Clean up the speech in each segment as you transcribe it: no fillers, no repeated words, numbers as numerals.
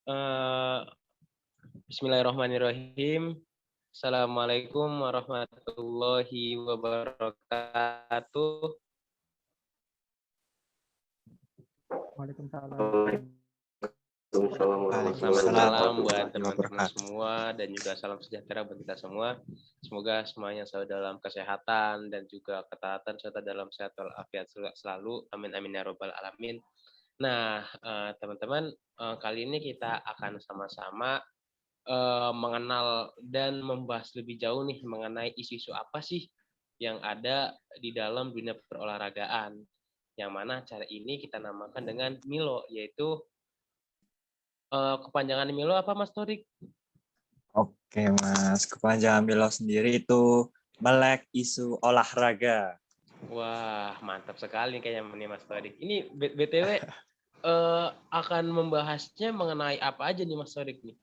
Eh, Bismillahirrahmanirrahim. Assalamualaikum warahmatullahi wabarakatuh. Waalaikumsalam. Selamat malam buat teman-teman wabarakatuh. semua dan juga salam sejahtera buat kita semua. Semoga semuanya selalu dalam kesehatan dan juga ketaatan serta dalam sehat walafiat selalu. Amin amin ya robbal alamin. Nah, teman-teman, kali ini kita akan sama-sama mengenal dan membahas lebih jauh nih mengenai isu-isu apa sih yang ada di dalam dunia perolahragaan. Yang mana acara ini kita namakan dengan Milo, yaitu kepanjangan Milo apa Mas Torik? Oke Mas, kepanjangan Milo sendiri itu melek isu olahraga. Wah, mantap sekali kayaknya nih Mas Torik. Ini BTW akan membahasnya mengenai apa aja nih Mas Torik nih?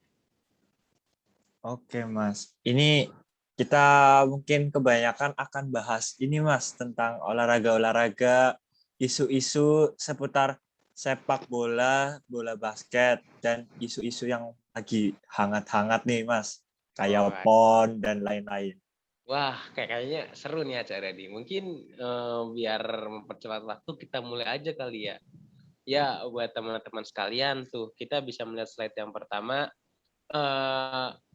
Oke Mas, ini kita mungkin kebanyakan akan bahas ini Mas, tentang olahraga-olahraga, isu-isu seputar sepak bola, bola basket, dan isu-isu yang lagi hangat-hangat nih Mas, kayak Wah, PON dan lain-lain. Wah, kayaknya seru nih acara ini. Mungkin biar mempercepat waktu kita mulai aja kali ya. Ya, buat teman-teman sekalian tuh, kita bisa melihat slide yang pertama.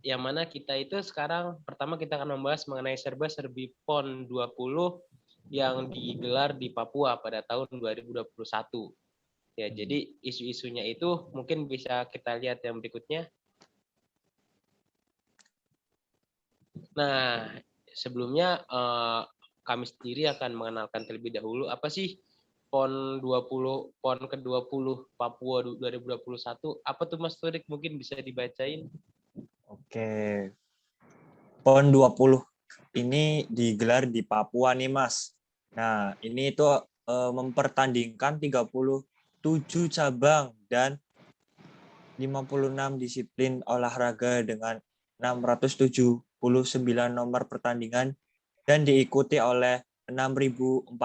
Yang mana kita itu sekarang, pertama kita akan membahas mengenai serba-serbi PON 20 yang digelar di Papua pada tahun 2021. Ya, jadi isu-isunya itu mungkin bisa kita lihat yang berikutnya. Nah, sebelumnya kami sendiri akan mengenalkan terlebih dahulu apa sih PON 20 PON ke-20 Papua 2021. Apa tuh Mas Turik, mungkin bisa dibacain? Oke, PON 20 ini digelar di Papua nih Mas. Nah, ini itu mempertandingkan 37 cabang dan 56 disiplin olahraga dengan 679 nomor pertandingan dan diikuti oleh 6.442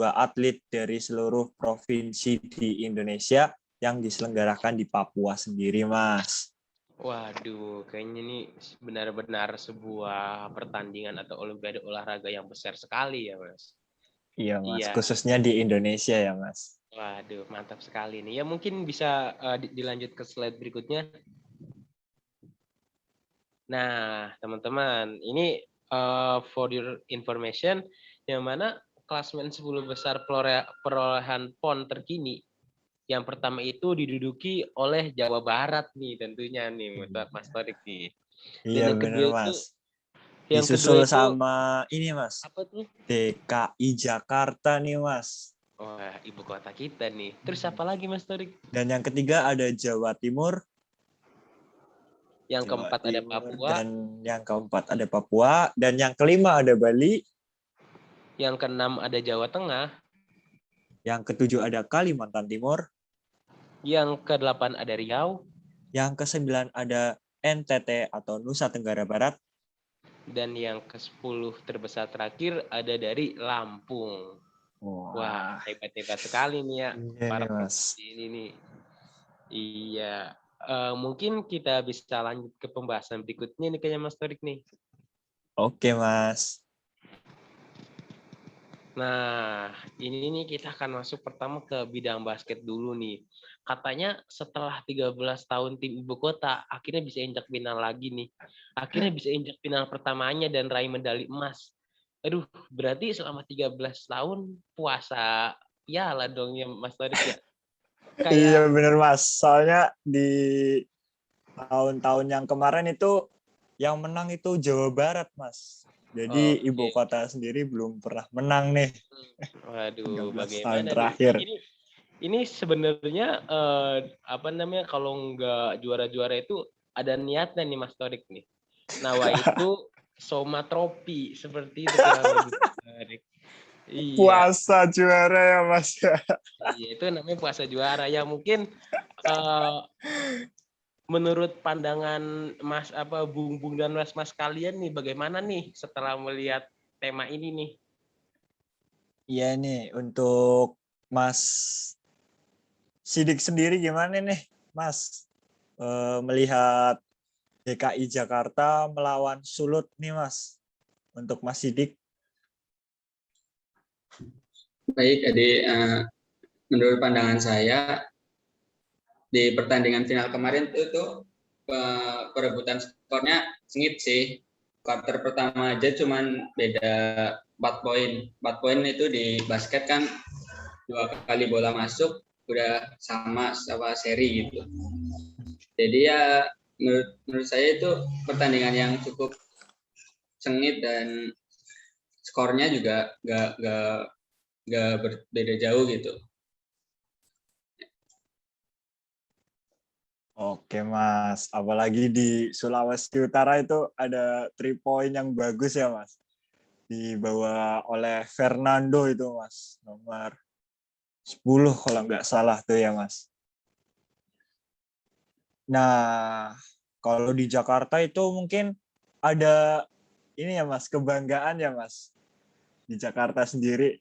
atlet dari seluruh provinsi di Indonesia yang diselenggarakan di Papua sendiri, Mas. Waduh, kayaknya ini benar-benar sebuah pertandingan atau olimpiade olahraga yang besar sekali ya, Mas. Iya, Mas. Iya. Khususnya di Indonesia ya, Mas. Waduh, mantap sekali nih. Ya mungkin bisa dilanjut ke slide berikutnya. Nah, teman-teman, ini for your information, yang mana klasemen 10 besar perolehan PON terkini. Yang pertama itu diduduki oleh Jawa Barat nih tentunya nih, Mas Torik nih. Dan Iya, yang kedua bener, itu, Mas. yang kedua Disusul itu sama ini, Mas. apa tuh? DKI Jakarta nih, Mas. Wah, ibu kota kita nih. Terus apa lagi Mas Torik? Dan yang ketiga ada Jawa Timur. Yang keempat ada Papua. Dan yang keempat ada Papua. Dan yang kelima ada Bali. Yang keenam ada Jawa Tengah. Yang ketujuh ada Kalimantan Timur. Yang kedelapan ada Riau. Yang kesembilan ada NTT atau Nusa Tenggara Barat. Dan yang ke-10 terbesar terakhir ada dari Lampung. Wah, hebat-hebat sekali nih ya para provinsi ini nih. Iya. Mungkin kita bisa lanjut ke pembahasan berikutnya nih kayaknya Mas Torik nih. Oke, Mas. Nah, ini nih kita akan masuk pertama ke bidang basket dulu nih. Katanya setelah 13 tahun tim ibu kota, akhirnya bisa injak final lagi nih. Akhirnya bisa injak final pertamanya dan raih medali emas. Aduh, berarti selama 13 tahun puasa piala dong ya Mas Torik ya. Iya Kayak bener, Mas. Soalnya di tahun-tahun yang kemarin itu yang menang itu Jawa Barat, Mas. Jadi ibu kota sendiri belum pernah menang nih. Waduh, 13 tahun bagaimana nih? terakhir. Ini sebenarnya apa namanya, kalau nggak juara-juara itu ada niatnya nih Mas Torik nih. Nawa itu Soma Tropi seperti itu kurang lebih Mas Torik. Iya. Puasa juara ya, Mas. Iya, itu namanya puasa juara ya. Mungkin menurut pandangan Mas Bung dan Mas kalian nih, bagaimana nih setelah melihat tema ini nih? Iya nih, untuk Mas Sidik sendiri gimana nih, Mas? melihat DKI Jakarta melawan Sulut nih Mas, untuk Mas Sidik? Baik, jadi menurut pandangan saya di pertandingan final kemarin itu perebutan skornya sengit sih. Quarter pertama aja cuman beda 4 poin. 4 poin itu di basket kan 2 kali bola masuk udah sama seri gitu. Jadi ya menurut saya itu pertandingan yang cukup sengit dan skornya juga nggak berbeda jauh gitu. Oke Mas, apalagi di Sulawesi Utara itu ada 3 point yang bagus ya Mas. Dibawa oleh Fernando itu Mas, nomor 10 kalau nggak salah tuh ya Mas. Nah, kalau di Jakarta itu mungkin ada ini ya Mas, kebanggaan ya Mas. Di Jakarta sendiri.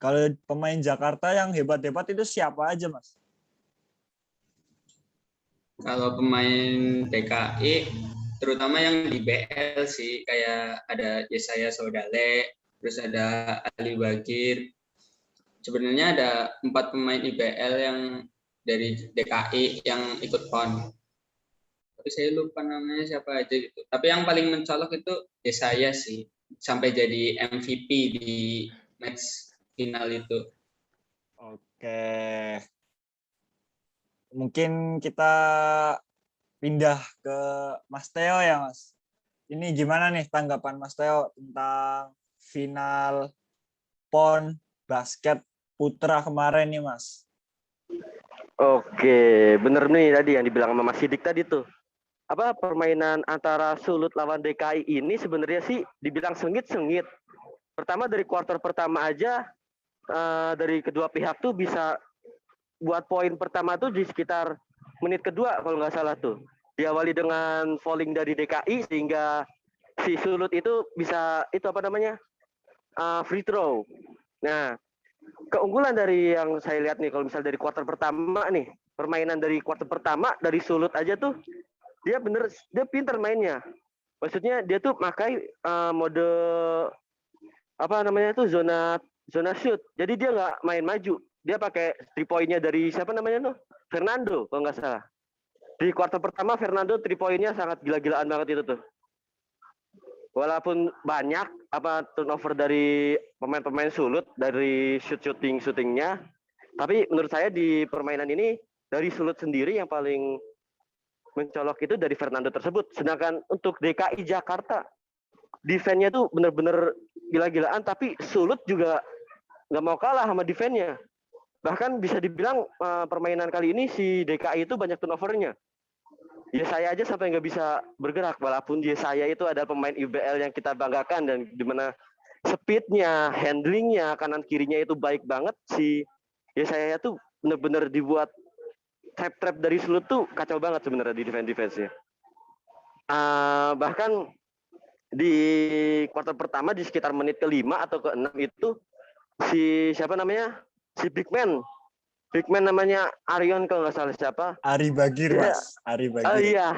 Kalau pemain Jakarta yang hebat-hebat itu siapa aja Mas? Kalau pemain DKI, terutama yang di BL sih, kayak ada Yesaya Saudale, terus ada Ali Bagir. Sebenarnya ada 4 pemain IBL yang dari DKI yang ikut PON. Tapi saya lupa namanya siapa aja gitu. Tapi yang paling mencolok itu Yesaya sih, sampai jadi MVP di match final itu. Oke. Mungkin kita pindah ke Mas Teo ya Mas. Ini gimana nih tanggapan Mas Teo tentang final PON basket putra kemarin nih Mas? Oke, bener nih tadi yang dibilang sama Mas Sidik tadi tuh. Apa permainan antara Sulut lawan DKI ini sebenarnya sih dibilang sengit-sengit. Pertama dari kuarter pertama aja dari kedua pihak tuh bisa buat poin pertama tuh di sekitar menit kedua kalau nggak salah tuh. Diawali dengan falling dari DKI sehingga si Sulut itu bisa itu apa namanya free throw. Nah, keunggulan dari yang saya lihat nih kalau misal dari kuarter pertama nih, permainan dari kuarter pertama dari Sulut aja tuh dia pinter mainnya. Maksudnya dia tuh pakai mode apa namanya tuh zona shoot. Jadi dia nggak main maju. Dia pakai 3 poinnya dari siapa namanya tuh? Fernando kalau nggak salah. Di kuarter pertama Fernando 3 poinnya sangat gila-gilaan banget itu tuh. Walaupun banyak apa turnover dari pemain-pemain Sulut dari shootingnya, tapi menurut saya di permainan ini dari Sulut sendiri yang paling mencolok itu dari Fernando tersebut. Sedangkan untuk DKI Jakarta, defense-nya tuh bener-bener gila-gilaan, tapi Sulut juga nggak mau kalah sama defense-nya. Bahkan bisa dibilang permainan kali ini si DKI itu banyak turnover-nya. Ya saya aja sampai nggak bisa bergerak, walaupun dia saya itu adalah pemain IBL yang kita banggakan dan dimana speednya, handlingnya, kanan kirinya itu baik banget sih. Ya saya tuh bener-bener dibuat trap dari Sulut tuh kacau banget sebenarnya di defense-nya. Bahkan di kuarter pertama di sekitar menit ke-5 atau ke-6 itu si siapa namanya? Si Big man namanya Arion kalau nggak salah siapa? Ari Bagir Ya, Mas, Ari oh Bagir. iya,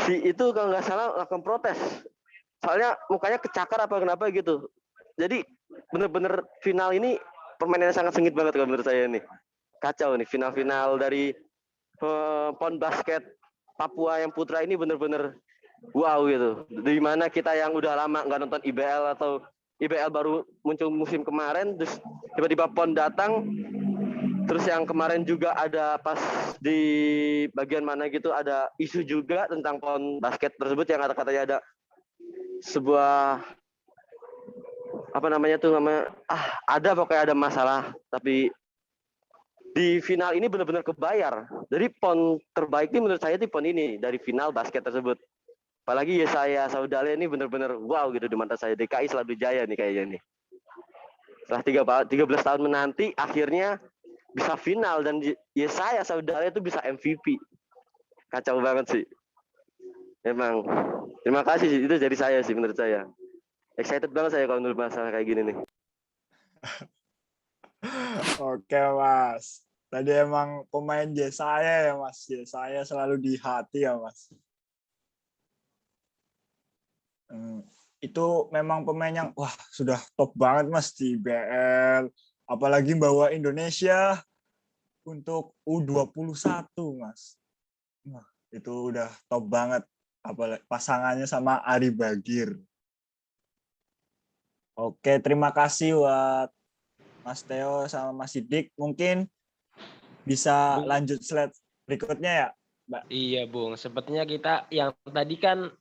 si itu kalau nggak salah lakukan protes. Soalnya mukanya kecakar apa kenapa gitu. Jadi bener-bener final ini permainannya sangat sengit banget kalau menurut saya nih. Kacau nih final-final dari PON basket Papua yang putra ini bener-bener wow gitu. Di mana kita yang udah lama nggak nonton IBL atau IBL baru muncul musim kemarin, terus tiba-tiba PON datang. Terus yang kemarin juga ada pas di bagian mana gitu ada isu juga tentang PON basket tersebut yang kata-katanya ada sebuah apa namanya tuh namanya ada pokoknya ada masalah, tapi di final ini benar-benar kebayar. Jadi PON terbaik ini menurut saya di PON ini dari final basket tersebut. Apalagi Yesaya Saudale ini benar-benar wow gitu di mata saya. DKI selalu jaya nih kayaknya nih. Setelah 13 tahun menanti akhirnya bisa final dan Yesaya Saudale itu bisa MVP. Kacau banget sih. Emang. Terima kasih sih itu dari saya sih menurut saya. Excited banget saya kalau menurut masalah kayak gini nih. Oke Mas. Tadi emang pemain Jesaya ya Mas. Jesaya selalu di hati ya Mas. Itu memang pemain yang wah sudah top banget Mas di IBL. Apalagi bawa Indonesia untuk U21 Mas. Wah, itu udah top banget. Apalagi pasangannya sama Ari Bagir. Oke, terima kasih buat Mas Theo sama Mas Sidik. Mungkin bisa Bung. lanjut slide berikutnya ya, Mbak. Iya, Bung. Sepertinya kita yang tadi kan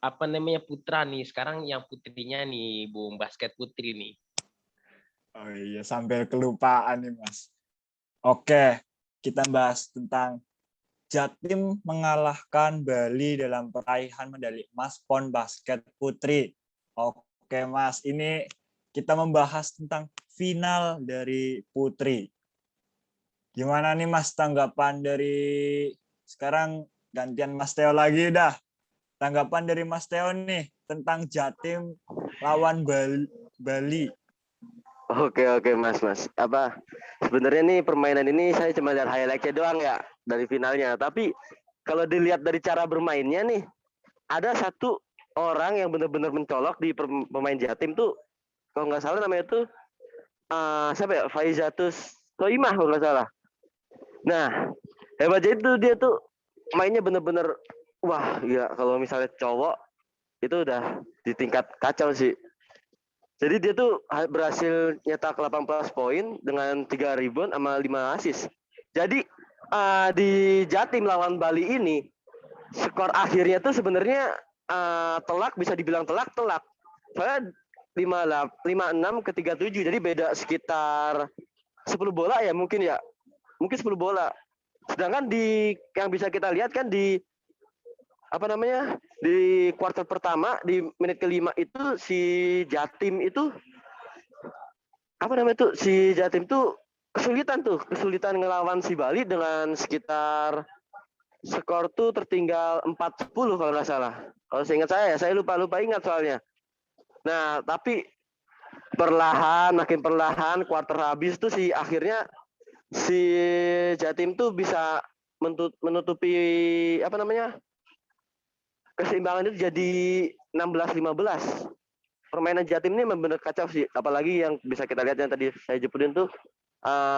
apa namanya putra nih. Sekarang yang putrinya nih, Bung. Basket putri nih. Oh iya, sampai kelupaan nih, Mas. Oke, kita bahas tentang Jatim mengalahkan Bali dalam peraihan medali emas PON basket putri. Oke, Mas. Ini kita membahas tentang final dari putri. Gimana nih Mas tanggapan dari sekarang gantian Mas Theo lagi dah. Tanggapan dari Mas Theo nih tentang Jatim lawan Bali. Oke Mas. Apa sebenarnya nih permainan ini saya cuma lihat highlight-nya doang ya dari finalnya. Tapi kalau dilihat dari cara bermainnya nih, ada satu orang yang benar-benar mencolok di pemain Jatim tuh, kalau nggak salah namanya tuh siapa ya? Faizatus Soimah kalau nggak salah. Nah, hebatnya itu dia tuh mainnya bener-bener wah ya kalau misalnya cowok itu udah di tingkat kacau sih. Jadi dia tuh berhasil nyetak 18 poin dengan 3 rebound sama 5 assist. Jadi di Jatim lawan Bali ini skor akhirnya tuh sebenarnya telak, bisa dibilang telak. Soalnya 5-6 ke 3-7, jadi beda sekitar 10 bola ya mungkin ya. Mungkin 10 bola. Sedangkan di yang bisa kita lihat kan di apa namanya di kuarter pertama di menit kelima itu si Jatim itu apa namanya tuh si Jatim tuh kesulitan ngelawan si Bali dengan sekitar skor tuh tertinggal 4-10 kalau nggak salah. Kalau seingat saya lupa ingat soalnya. Nah tapi makin perlahan kuarter habis tuh si akhirnya si Jatim tuh bisa menutupi apa namanya keseimbangan itu jadi 16-15. Permainan Jatim ini benar kacau sih, apalagi yang bisa kita lihat yang tadi saya jeputin tuh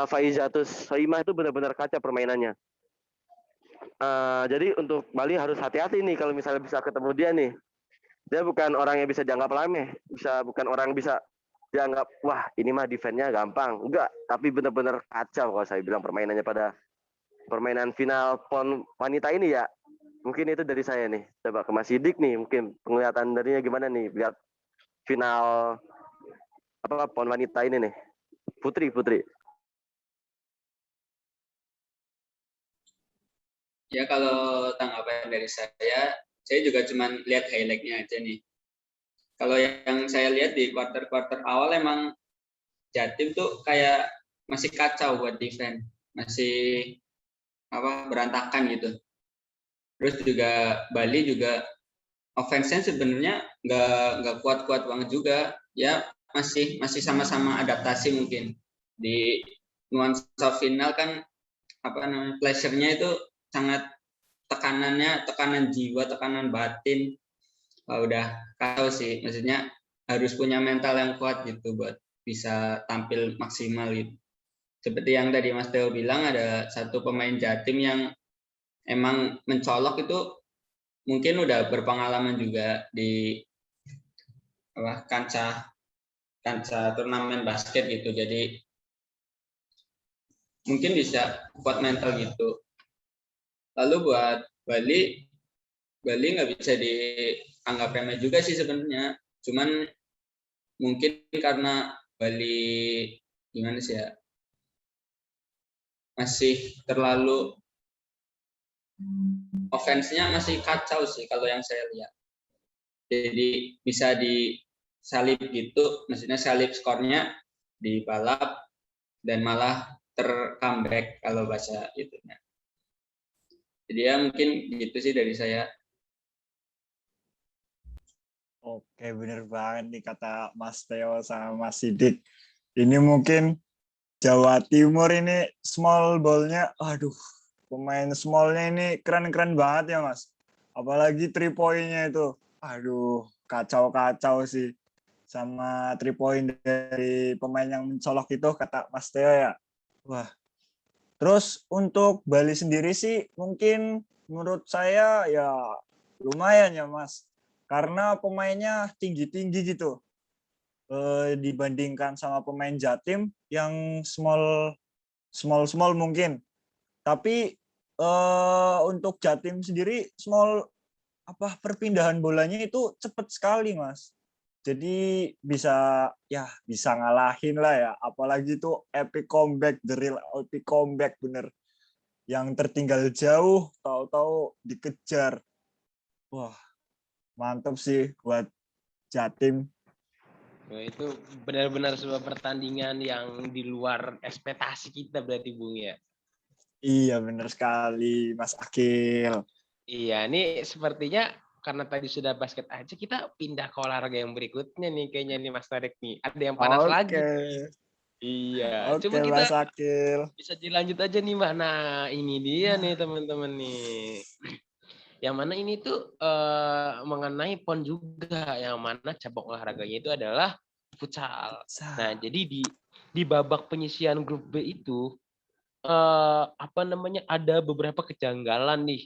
Faizatus Soimah itu benar-benar kacau permainannya. Jadi untuk Bali harus hati-hati nih kalau misalnya bisa ketemu dia nih. Dia bukan orang yang bisa dianggap remeh, bukan orang yang bisa dianggap wah ini mah defense-nya gampang. Enggak, tapi benar-benar kacau kalau saya bilang permainannya pada permainan final PON wanita ini ya. Mungkin itu dari saya nih. Coba ke Mas Sidik nih, mungkin penglihatan darinya gimana nih lihat final apa PON wanita ini nih. Putri. Ya kalau tanggapan dari saya juga cuma lihat highlight-nya aja nih. Kalau yang saya lihat di quarter awal emang Jatim tuh kayak masih kacau buat defense, masih berantakan gitu. Terus juga Bali juga offense-nya sebenarnya nggak kuat-kuat banget juga, ya masih sama-sama adaptasi mungkin. Di nuansa final kan pleasure-nya itu sangat tekanan jiwa, tekanan batin. Udah kacau sih, maksudnya harus punya mental yang kuat gitu buat bisa tampil maksimal gitu. Seperti yang tadi Mas Theo bilang, ada satu pemain Jatim yang emang mencolok itu mungkin udah berpengalaman juga di kancah turnamen basket gitu, jadi mungkin bisa kuat mental gitu. Lalu buat Bali nggak bisa dianggap remeh juga sih sebenarnya, cuman mungkin karena Bali gimana sih ya, masih terlalu offense-nya masih kacau sih kalau yang saya lihat. Jadi bisa disalip gitu, maksudnya salip skornya dibalap dan malah ter-comeback kalau bahasa itunya. Jadi ya mungkin gitu sih dari saya. Oke, bener banget nih kata Mas Theo sama Mas Sidik. Ini mungkin Jawa Timur ini small ball-nya, aduh, pemain small-nya ini keren-keren banget ya Mas. Apalagi 3 point-nya itu, aduh, kacau-kacau sih. Sama 3 point dari pemain yang mencolok itu, kata Mas Teo ya. Wah, terus untuk Bali sendiri sih mungkin menurut saya ya lumayan ya Mas. Karena pemainnya tinggi-tinggi gitu. Dibandingkan sama pemain Jatim yang small mungkin. Tapi untuk Jatim sendiri perpindahan bolanya itu cepat sekali Mas. Jadi bisa ngalahin lah ya. Apalagi tuh epic comeback, the real epic comeback bener. Yang tertinggal jauh, tahu-tahu dikejar. Wah, mantap sih buat Jatim. Wah, itu benar-benar sebuah pertandingan yang di luar ekspektasi kita berarti Bung ya. Iya benar sekali Mas Akil. Iya, ini sepertinya karena tadi sudah basket aja, kita pindah ke olahraga yang berikutnya nih kayaknya nih Mas Tarik nih. Ada yang panas lagi. Iya, Oke coba kita Mas Akil. bisa dilanjut aja nih Mbak. Nah, ini dia nih teman-teman nih. Yang mana ini tuh mengenai PON juga, yang mana cabang olahraganya itu adalah futsal. Nah, jadi di babak penyisian grup B itu ada beberapa kejanggalan nih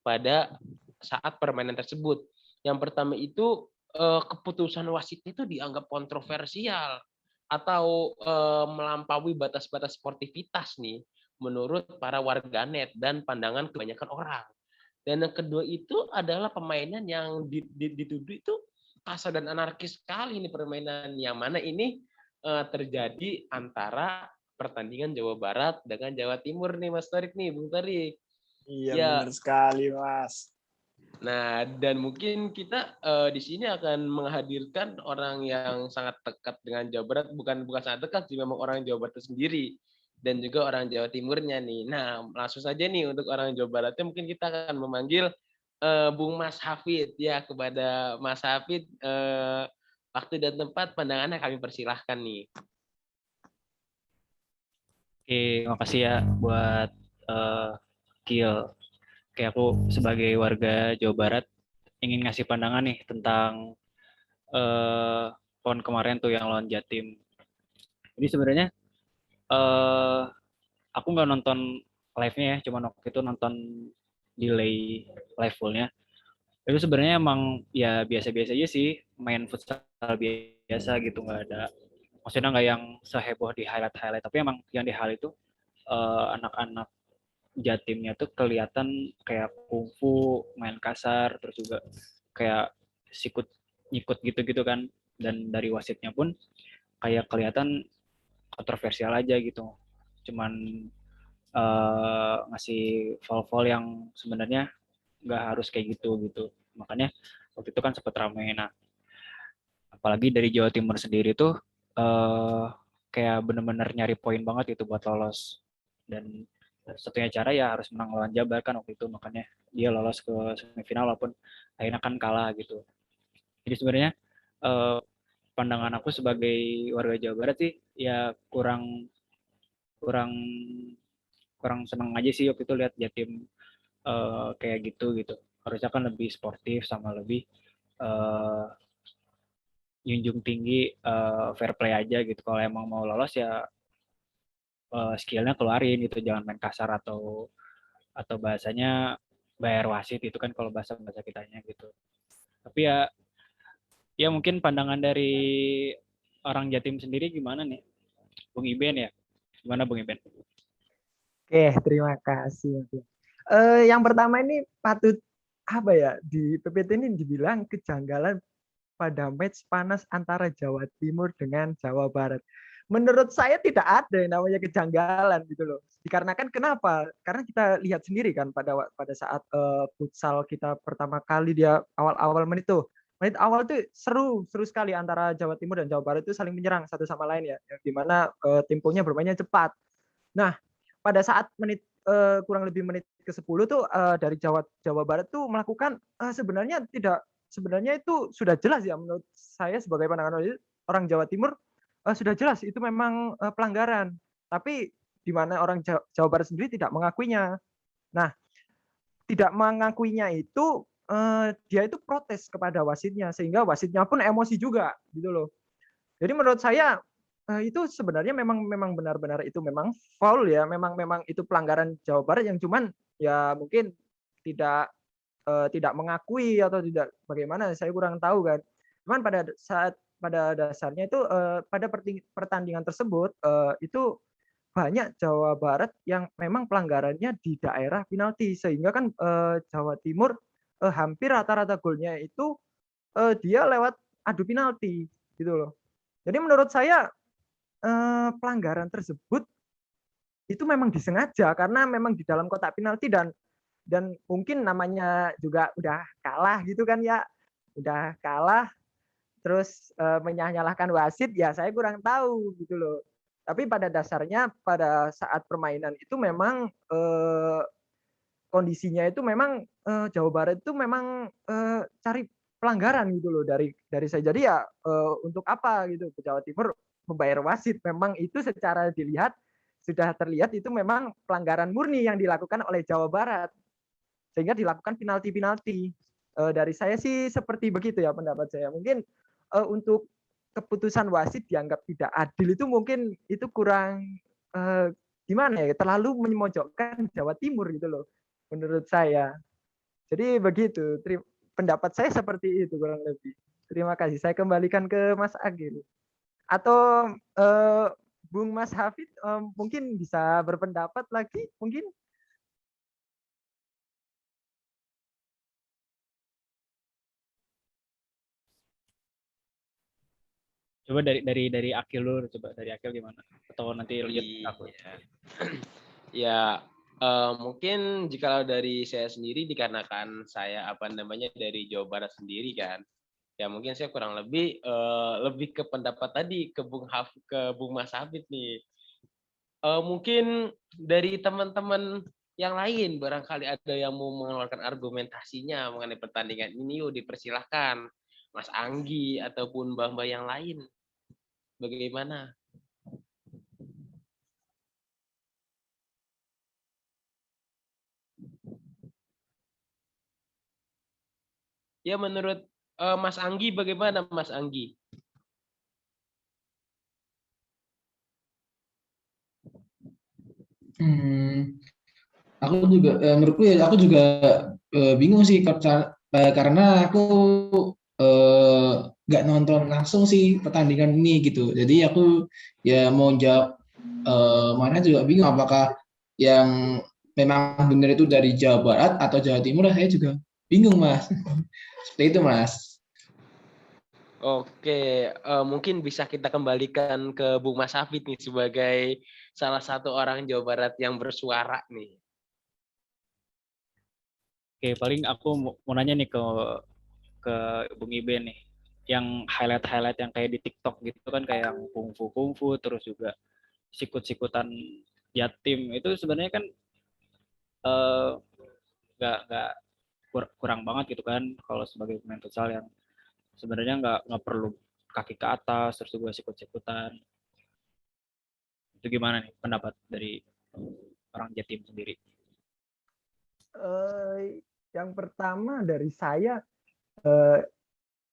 pada saat permainan tersebut. Yang pertama itu keputusan wasit itu dianggap kontroversial atau melampaui batas-batas sportivitas nih menurut para warganet dan pandangan kebanyakan orang. Dan yang kedua itu adalah permainan yang dituduh itu kasar dan anarkis sekali ini permainan yang mana ini terjadi antara pertandingan Jawa Barat dengan Jawa Timur nih Mas Tarik nih, Bung Tarik. Iya Ya. benar sekali Mas. Nah, dan mungkin kita di sini akan menghadirkan orang yang sangat dekat dengan Jawa Barat, bukan sangat dekat sih, memang orang Jawa Barat sendiri dan juga orang Jawa Timurnya nih. Nah, langsung saja nih untuk orang Jawa Baratnya mungkin kita akan memanggil Bung Mas Hafid ya. Kepada Mas Hafid waktu dan tempat pandangannya kami persilahkan nih. Oke, makasih ya buat Kiel. Kayak aku sebagai warga Jawa Barat ingin ngasih pandangan nih tentang PON kemarin tuh yang lawan Jatim. Jadi sebenarnya aku nggak nonton live-nya ya, cuma waktu itu nonton delay live full-nya. Itu sebenarnya emang ya biasa-biasa aja sih, main futsal biasa gitu, nggak ada, maksudnya nggak yang seheboh di highlight, tapi emang yang di highlight itu anak-anak Jatimnya tuh kelihatan kayak kungfu, main kasar, terus juga kayak sikut nyikut gitu-gitu kan. Dan dari wasitnya pun kayak kelihatan kontroversial aja gitu. Cuman ngasih foul-foul yang sebenarnya nggak harus kayak gitu. Makanya waktu itu kan sempat ramai. Nah, apalagi dari Jawa Timur sendiri tuh kayak bener-bener nyari poin banget itu buat lolos. Dan satunya cara ya harus menang lawan Jabar kan waktu itu, makanya dia lolos ke semifinal walaupun akhirnya kan kalah gitu. Jadi sebenarnya pandangan aku sebagai warga Jawa Barat sih ya kurang senang aja sih waktu itu lihat Jatim kayak gitu. Harusnya kan lebih sportif sama lebih junjung tinggi fair play aja gitu. Kalau emang mau lolos ya skillnya keluarin gitu, jangan main kasar atau bahasanya bayar wasit itu kan kalau bahasa kitanya gitu. Tapi ya mungkin pandangan dari orang Jatim sendiri gimana nih, Bung Iben ya? Gimana Bung Iben? Oke, terima kasih. Yang pertama ini patut di PPT ini dibilang kejanggalan pada match panas antara Jawa Timur dengan Jawa Barat. Menurut saya tidak ada yang namanya kejanggalan gitu loh. Dikarenakan kenapa? Karena kita lihat sendiri kan pada saat futsal kita pertama kali dia awal-awal menit awal tuh seru sekali antara Jawa Timur dan Jawa Barat itu saling menyerang satu sama lain ya, di mana temponya bermainnya cepat. Nah, pada saat kurang lebih menit ke-10 tuh dari Jawa Barat tuh melakukan sebenarnya itu sudah jelas ya menurut saya sebagai pandangan orang Jawa Timur, sudah jelas itu memang pelanggaran. tapi di mana orang Jawa Barat sendiri tidak mengakuinya. Nah, tidak mengakuinya itu dia itu protes kepada wasitnya, sehingga wasitnya pun emosi juga gitu loh. Jadi menurut saya itu sebenarnya memang benar-benar itu memang foul ya, memang itu pelanggaran Jawa Barat yang cuman ya mungkin tidak mengakui atau tidak bagaimana, saya kurang tahu kan. Cuman pada dasarnya itu pada pertandingan tersebut itu banyak Jawa Barat yang memang pelanggarannya di daerah penalti, sehingga kan Jawa Timur hampir rata-rata golnya itu dia lewat adu penalti gitu loh. Jadi menurut saya pelanggaran tersebut itu memang disengaja karena memang di dalam kotak penalti dan mungkin namanya juga udah kalah gitu kan ya, udah kalah terus menyalahkan wasit ya saya kurang tahu gitu loh. Tapi pada dasarnya pada saat permainan itu memang kondisinya itu memang Jawa Barat itu memang cari pelanggaran gitu loh dari saya. Jadi ya untuk apa gitu Jawa Timur membayar wasit, memang itu secara dilihat sudah terlihat itu memang pelanggaran murni yang dilakukan oleh Jawa Barat sehingga dilakukan penalti-penalti. Dari saya sih seperti begitu ya pendapat saya. Mungkin untuk keputusan wasit dianggap tidak adil itu mungkin itu kurang gimana ya, terlalu memojokkan Jawa Timur gitu loh menurut saya. Jadi begitu, pendapat saya seperti itu kurang lebih. Terima kasih. Saya kembalikan ke Mas Agil. Atau Bung Mas Hafid mungkin bisa berpendapat lagi mungkin. Coba dari Akil dulu, coba dari Akil gimana? Atau nanti lihat aku. Ya, mungkin jikalau dari saya sendiri dikarenakan saya dari Jawa Barat sendiri kan. Ya mungkin saya kurang lebih ke pendapat tadi ke Bung Mas Hafid nih. Mungkin dari teman-teman yang lain barangkali ada yang mau mengeluarkan argumentasinya mengenai pertandingan ini, yuk dipersilahkan. Mas Anggi ataupun mbak-mbak yang lain. Bagaimana? Ya menurut Mas Anggi bagaimana Mas Anggi? Aku juga menurutku ya aku juga bingung sih karena aku nggak nonton langsung sih pertandingan ini gitu. Jadi aku ya mau jawab mana juga bingung apakah yang memang benar itu dari Jawa Barat atau Jawa Timur, saya juga bingung Mas. Seperti itu Mas. Oke, mungkin bisa kita kembalikan ke Bung Mas Hafid nih sebagai salah satu orang Jawa Barat yang bersuara nih. Oke, paling aku mau nanya nih ke Bung Iben nih. Yang highlight yang kayak di TikTok gitu kan, kayak yang kungfu, terus juga sikut-sikutan Jatim itu sebenarnya kan nggak kurang banget gitu kan kalau sebagai pemain futsal yang sebenarnya nggak perlu kaki ke atas terus juga sikut-sikutan. Itu gimana nih pendapat dari orang Jatim sendiri? Yang pertama dari saya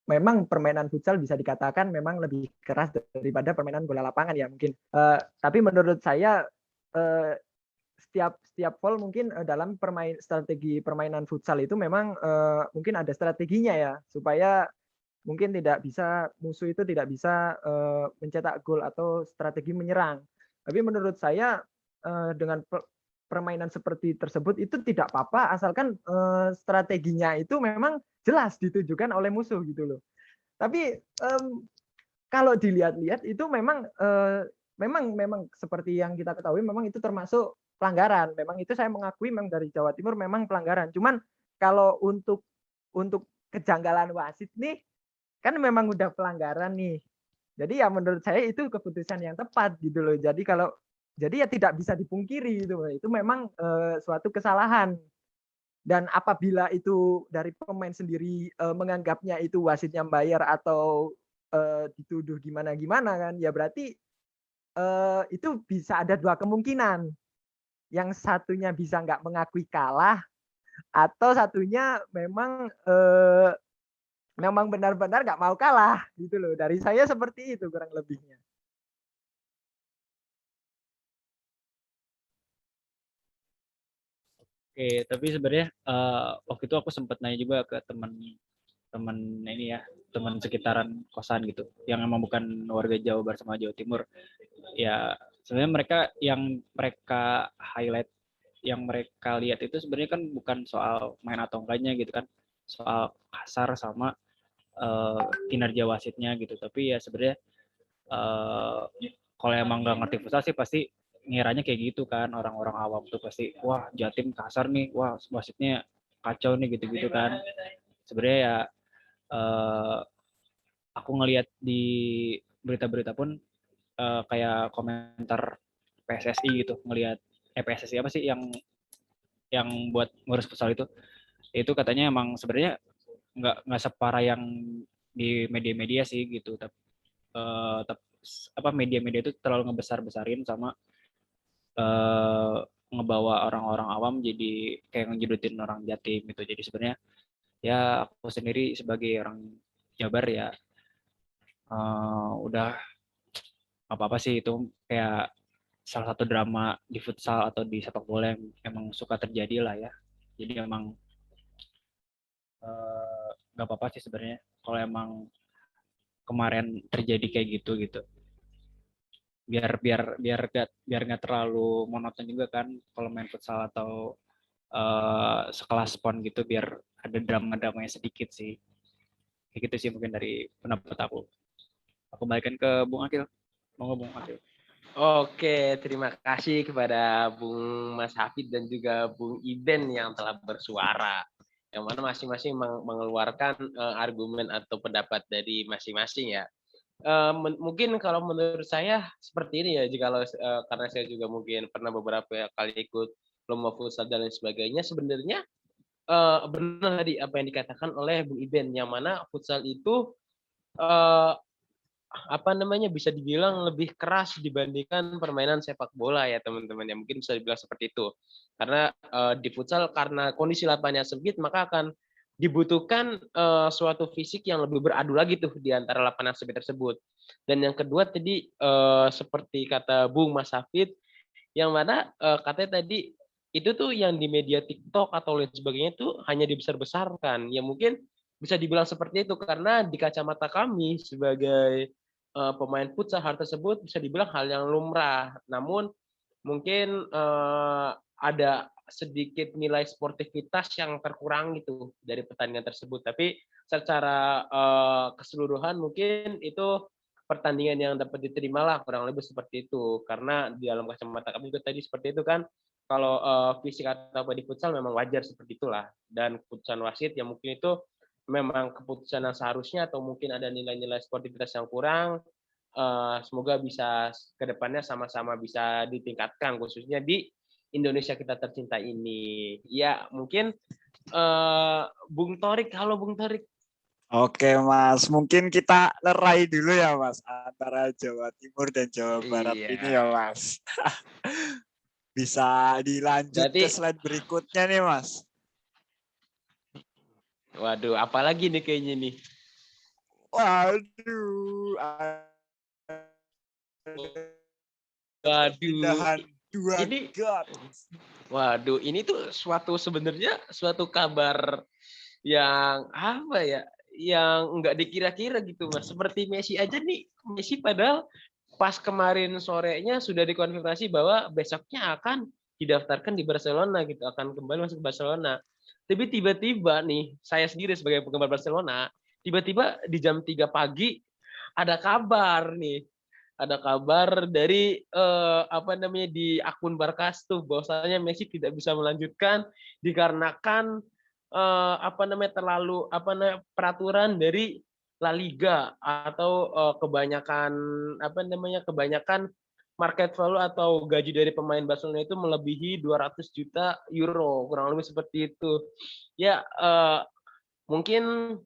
memang permainan futsal bisa dikatakan memang lebih keras daripada permainan bola lapangan ya mungkin. Tapi menurut saya setiap foul mungkin dalam strategi permainan futsal itu memang mungkin ada strateginya ya supaya mungkin musuh itu tidak bisa mencetak gol atau strategi menyerang. Tapi menurut saya dengan permainan seperti tersebut itu tidak apa-apa asalkan strateginya itu memang jelas ditujukan oleh musuh gitu loh. Tapi kalau dilihat-lihat itu memang seperti yang kita ketahui memang itu termasuk pelanggaran. Memang itu saya mengakui memang dari Jawa Timur memang pelanggaran. Cuman kalau untuk kejanggalan wasit nih kan memang udah pelanggaran nih. Jadi ya menurut saya itu keputusan yang tepat gitu loh. Jadi ya tidak bisa dipungkiri gitu. Itu memang suatu kesalahan. Dan apabila itu dari pemain sendiri menganggapnya itu wasitnya bayar atau dituduh gimana kan, ya berarti itu bisa ada dua kemungkinan. Yang satunya bisa nggak mengakui kalah, atau satunya memang memang benar-benar nggak mau kalah gitu loh. Dari saya seperti itu kurang lebihnya. Oke, tapi sebenarnya waktu itu aku sempat nanya juga ke teman ini ya, teman sekitaran kosan gitu, yang emang bukan warga Jawa Barat sama Jawa Timur. Ya sebenarnya mereka highlight, yang mereka lihat itu sebenarnya kan bukan soal main atau enggaknya gitu kan, soal kasar sama kinerja wasitnya gitu. Tapi ya sebenarnya kalau emang nggak ngerti futsal sih pasti ngiranya kayak gitu kan, orang-orang awam tuh pasti wah Jatim kasar nih, wah wasitnya kacau nih gitu-gitu kan. Sebenarnya ya aku ngelihat di berita-berita pun kayak komentar PSSI gitu, ngelihat PSSI apa sih yang buat ngurus futsal itu katanya emang sebenarnya nggak separah yang di media-media sih gitu, tapi apa media-media itu terlalu ngebesar-besarin sama ngebawa orang-orang awam jadi kayak ngejudutin orang Jatim gitu. Jadi sebenarnya ya aku sendiri sebagai orang Jabar ya udah apa-apa sih itu kayak salah satu drama di futsal atau di sepak bola yang emang suka terjadi lah ya. Jadi emang nggak apa-apa sih sebenarnya kalau emang kemarin terjadi kayak gitu gitu. Biar nggak terlalu monoton juga kan kalau main futsal atau sekelas pon gitu, biar ada drama-dramanya sedikit sih. Kayak gitu sih mungkin dari pendapat aku. Aku balikan ke Bung Akil. Mau Bung Akil. Oke, terima kasih kepada Bung Mas Hafid dan juga Bung Iben yang telah bersuara. Yang mana masing-masing mengeluarkan argumen atau pendapat dari masing-masing ya. Mungkin kalau menurut saya seperti ini ya, jika karena saya juga mungkin pernah beberapa kali ikut lomba futsal dan lain sebagainya, sebenarnya benar tadi apa yang dikatakan oleh Bung Iben, yang mana futsal itu bisa dibilang lebih keras dibandingkan permainan sepak bola ya teman-teman ya, mungkin bisa dibilang seperti itu, karena di futsal karena kondisi lapangannya sempit maka akan dibutuhkan suatu fisik yang lebih beradu lagi tuh di antara lapangan sempit tersebut. Dan yang kedua tadi seperti kata Bung Mas Hafid, yang mana katanya tadi itu tuh yang di media TikTok atau lain sebagainya tuh hanya dibesar-besarkan. Ya mungkin bisa dibilang seperti itu karena di kacamata kami sebagai pemain futsal, hal tersebut bisa dibilang hal yang lumrah. Namun mungkin ada sedikit nilai sportivitas yang terkurang gitu dari pertandingan tersebut. Tapi secara keseluruhan mungkin itu pertandingan yang dapat diterima lah, kurang lebih seperti itu. Karena di dalam kacamata kami juga tadi seperti itu kan, kalau fisik atau apa di futsal memang wajar seperti itulah. Dan keputusan wasit yang mungkin itu memang keputusan yang seharusnya atau mungkin ada nilai-nilai sportivitas yang kurang, semoga bisa ke depannya sama-sama bisa ditingkatkan khususnya di Indonesia kita tercinta ini. Ya, mungkin Bung Torik, halo Bung Torik. Oke Mas, mungkin kita lerai dulu ya Mas antara Jawa Timur dan Jawa Barat ini ya Mas. Bisa dilanjut ke slide berikutnya nih Mas. Waduh, apalagi nih kayaknya nih. Waduh. Ini, waduh, ini tuh sebenarnya suatu kabar yang apa ya, yang nggak dikira-kira gitu Mas. Seperti Messi aja nih, Messi padahal pas kemarin sorenya sudah dikonfirmasi bahwa besoknya akan didaftarkan di Barcelona gitu, akan kembali masuk ke Barcelona. Tapi tiba-tiba nih, saya sendiri sebagai penggemar Barcelona, tiba-tiba di jam 3 pagi ada kabar nih. Ada kabar dari di akun Barkas tuh bahwasanya Messi tidak bisa melanjutkan dikarenakan peraturan dari La Liga atau kebanyakan market value atau gaji dari pemain Barcelona itu melebihi 200 juta euro, kurang lebih seperti itu. Ya, mungkin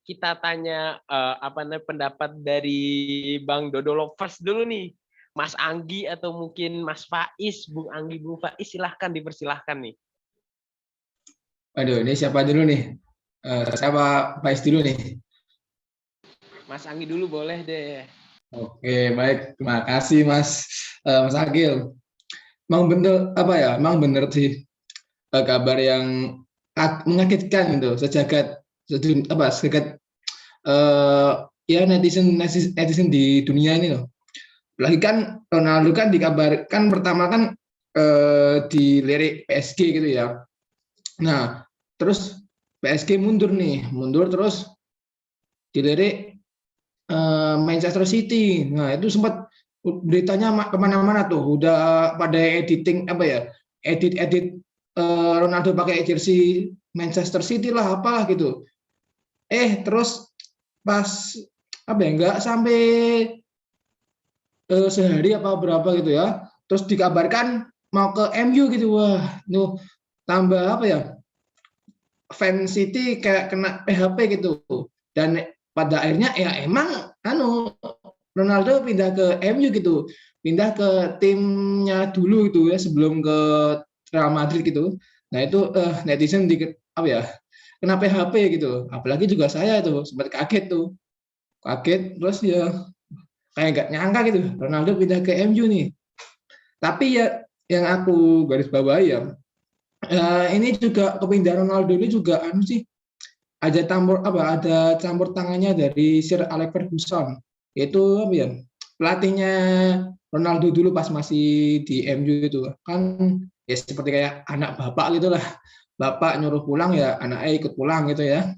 kita tanya pendapat dari Bang Dodo Lovers dulu nih. Mas Anggi atau mungkin Mas Faiz, Bung Anggi, Bung Faiz, silahkan dipersilahkan nih. Aduh, ini siapa dulu nih? Siapa Faiz dulu nih? Mas Anggi dulu boleh deh. Oke, baik. Terima kasih Mas Mas Agil. Emang bener apa ya? Emang bener sih kabar yang mengagetkan gitu. Sejagat ya netizen di dunia ini loh. Lagi kan Ronaldo kan dikabarkan pertama kan dilirik PSG gitu ya. Nah, terus PSG mundur terus dilirik Manchester City. Nah, itu sempat beritanya kemana-mana tuh, udah pada editing edit Ronaldo pakai jersey Manchester City lah, apalah gitu. Terus pas nggak sampai sehari apa berapa gitu ya, terus dikabarkan mau ke MU gitu. Wah, itu tambah fan City kayak kena PHP gitu. Dan pada akhirnya ya emang Ronaldo pindah ke MU gitu, pindah ke timnya dulu gitu ya, sebelum ke Real Madrid gitu. Nah itu netizen kena PHP gitu. Apalagi juga saya tuh sempat kaget terus ya kayak nggak nyangka gitu Ronaldo pindah ke MU nih. Tapi ya yang aku garis bawahi ya, ini juga kepindahan Ronaldo ini juga ada campur tangannya dari Sir Alex Ferguson, yaitu pelatihnya Ronaldo dulu pas masih di MU itu kan, ya seperti kayak anak bapak gitulah, bapak nyuruh pulang ya anaknya ikut pulang gitu ya.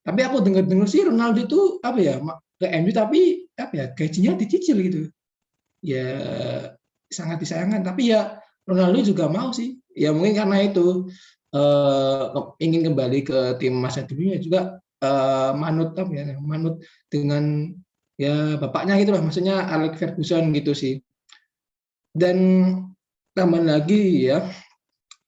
Tapi aku dengar sih Ronaldo itu ke MU tapi gajinya dicicil gitu ya, sangat disayangkan. Tapi ya Ronaldo juga mau sih ya, mungkin karena itu ingin kembali ke tim masa dulunya juga, manut dengan ya bapaknya gitu lah, maksudnya Alex Ferguson gitu sih. Dan tambah lagi ya,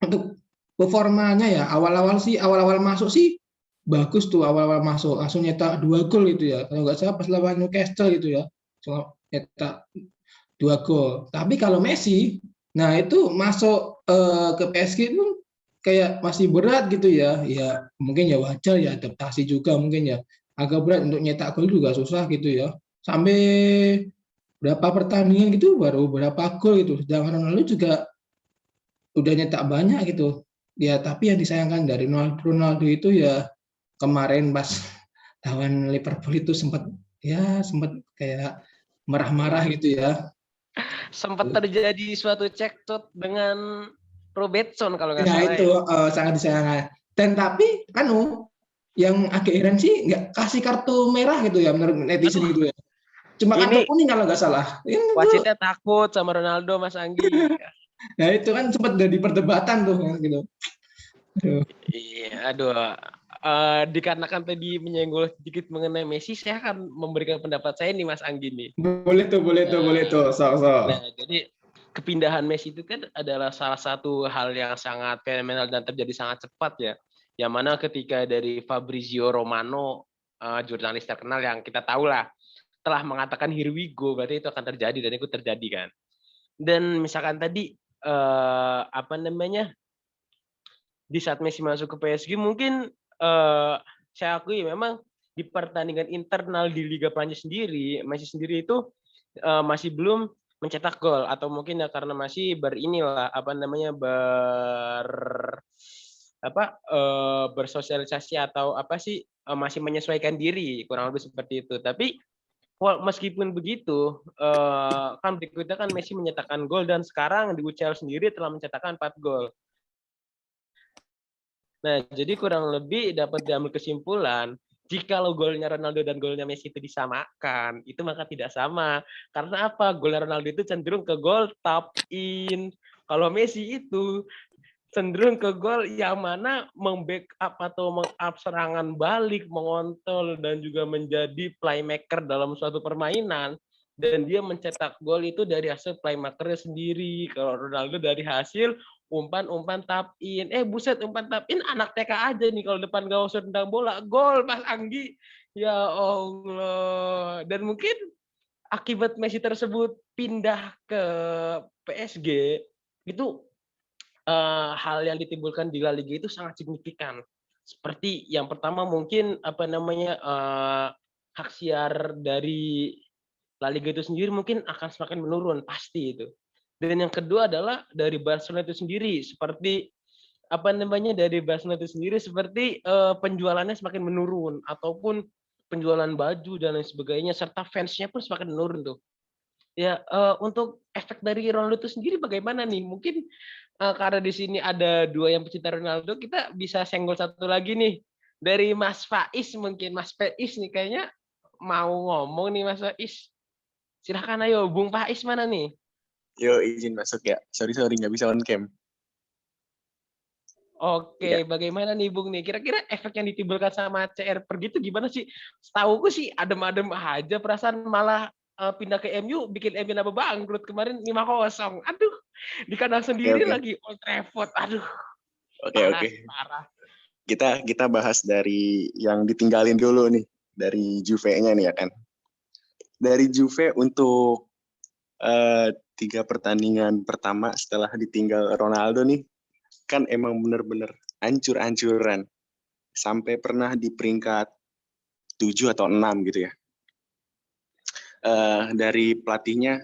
untuk performanya ya awal-awal masuk sih bagus tuh, awal-awal masuk langsung nyetak 2 gol gitu ya, kalau nggak salah pas lawan Newcastle gitu ya, nyetak 2 gol. Tapi kalau Messi, nah itu masuk ke PSG pun kayak masih berat gitu ya. Ya mungkin ya wajar ya, adaptasi juga mungkin ya. Agak berat untuk nyetak gol juga susah gitu ya. Sampai berapa pertandingan gitu baru berapa gol gitu. Sedangkan Ronaldo juga udah nyetak banyak gitu. Ya tapi yang disayangkan dari Ronaldo itu ya kemarin pas lawan Liverpool itu sempat kayak marah-marah gitu ya. Sempat terjadi suatu cekcok dengan Robertson kalau nggak Nah salah. itu sangat disayangkan. Dan tapi yang agak heran sih nggak kasih kartu merah gitu ya menurut netizen gitu ya. Cuma kartu kuning kalau nggak salah. Wasitnya takut sama Ronaldo, Mas Anggi. Nah itu kan sempat jadi perdebatan tuh gitu. Iya, dikarenakan tadi menyenggol sedikit mengenai Messi, saya akan memberikan pendapat saya nih, Mas Anggi nih. Boleh tuh. Nah, jadi kepindahan Messi itu kan adalah salah satu hal yang sangat fenomenal dan terjadi sangat cepat ya. Yang mana ketika dari Fabrizio Romano, jurnalis terkenal yang kita tahu lah, telah mengatakan here we go, berarti itu akan terjadi dan itu terjadi kan. Dan misalkan tadi di saat Messi masuk ke PSG mungkin saya akui memang di pertandingan internal di Liga Prancis sendiri, Messi sendiri itu masih belum mencetak gol, atau mungkin ya karena masih bersosialisasi atau masih menyesuaikan diri, kurang lebih seperti itu. Tapi meskipun begitu, kan berikutnya kan Messi mencetakkan gol dan sekarang di UCL sendiri telah mencetakkan 4 gol. Nah, jadi kurang lebih dapat diambil kesimpulan, jikalau golnya Ronaldo dan golnya Messi itu disamakan, itu maka tidak sama. Karena apa? Golnya Ronaldo itu cenderung ke gol tap in. Kalau Messi itu cenderung ke gol yang mana membackup atau mengup serangan balik, mengontrol, dan juga menjadi playmaker dalam suatu permainan. Dan dia mencetak gol itu dari hasil playmakernya sendiri. Kalau Ronaldo dari hasil umpan tap in. Buset, umpan tap in anak TK aja nih kalau depan gawang sudah tendang bola, gol Mas Anggi. Ya Allah. Dan mungkin akibat Messi tersebut pindah ke PSG itu hal yang ditimbulkan di La Liga itu sangat signifikan. Seperti yang pertama mungkin hak siar dari La Liga itu sendiri mungkin akan semakin menurun, pasti itu. Dan yang kedua adalah dari Barcelona itu sendiri, seperti penjualannya semakin menurun ataupun penjualan baju dan lain sebagainya serta fansnya pun semakin menurun tuh. Ya, untuk efek dari Ronaldo itu sendiri bagaimana nih? Mungkin karena di sini ada dua yang pecinta Ronaldo, kita bisa senggol satu lagi nih dari Mas Faiz. Mungkin Mas Faiz nih kayaknya mau ngomong nih Mas Faiz. Silahkan ayo, Bung Faiz mana nih? Yo, izin masuk ya. Sorry, nggak bisa on cam. Oke, bagaimana nih Bung nih? Kira-kira efek yang ditimbulkan sama CR pergi itu gimana sih? Setauku sih adem-adem aja, perasaan malah pindah ke MU, bikin MU nambah bangkrut kemarin 5-0. Aduh, di kandang sendiri Oke. lagi Old Trafford. Aduh, Oke. parah. Kita bahas dari yang ditinggalin dulu nih, dari Juve-nya nih ya kan. Dari Juve untuk 3 pertandingan pertama setelah ditinggal Ronaldo nih, kan emang bener-bener hancur-hancuran. Sampai pernah di peringkat 7 atau 6 gitu ya. Dari pelatihnya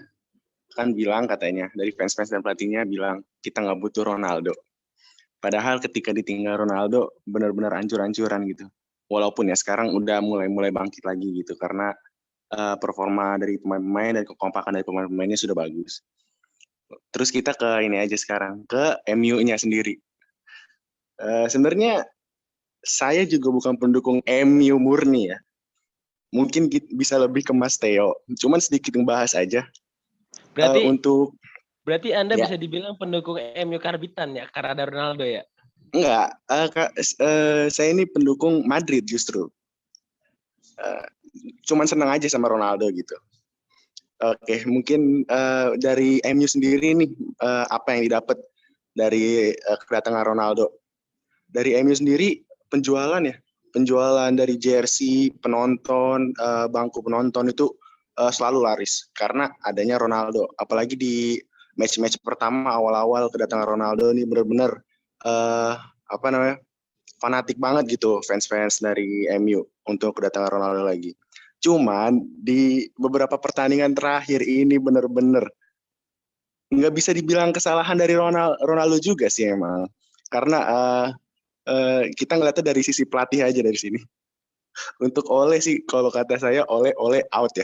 kan bilang katanya, dari fans-fans dan pelatihnya bilang, kita nggak butuh Ronaldo. Padahal ketika ditinggal Ronaldo, benar-benar hancur-hancuran gitu. Walaupun ya sekarang udah mulai bangkit lagi gitu, karena performa dari pemain-pemain dan kekompakan dari pemain-pemainnya sudah bagus. Terus kita ke ini aja sekarang, ke MU-nya sendiri. Sebenarnya saya juga bukan pendukung MU murni ya. Mungkin bisa lebih ke Mas Theo. Cuman sedikit ngebahas aja. Berarti Anda ya, bisa dibilang pendukung MU karbitan ya, karena ada Ronaldo ya? Enggak, saya ini pendukung Madrid justru. Cuman senang aja sama Ronaldo gitu. Oke, mungkin dari MU sendiri nih, apa yang didapat dari kedatangan Ronaldo. Dari MU sendiri penjualan dari jersey, penonton, bangku penonton itu selalu laris karena adanya Ronaldo. Apalagi di match-match pertama awal-awal kedatangan Ronaldo ini benar-benar fanatik banget gitu fans-fans dari MU untuk kedatangan Ronaldo lagi. Cuman di beberapa pertandingan terakhir ini benar-benar nggak bisa dibilang kesalahan dari Ronaldo juga sih emang. Karena kita ngeliatnya dari sisi pelatih aja dari sini. Untuk Ole sih, kalau kata saya Ole out ya.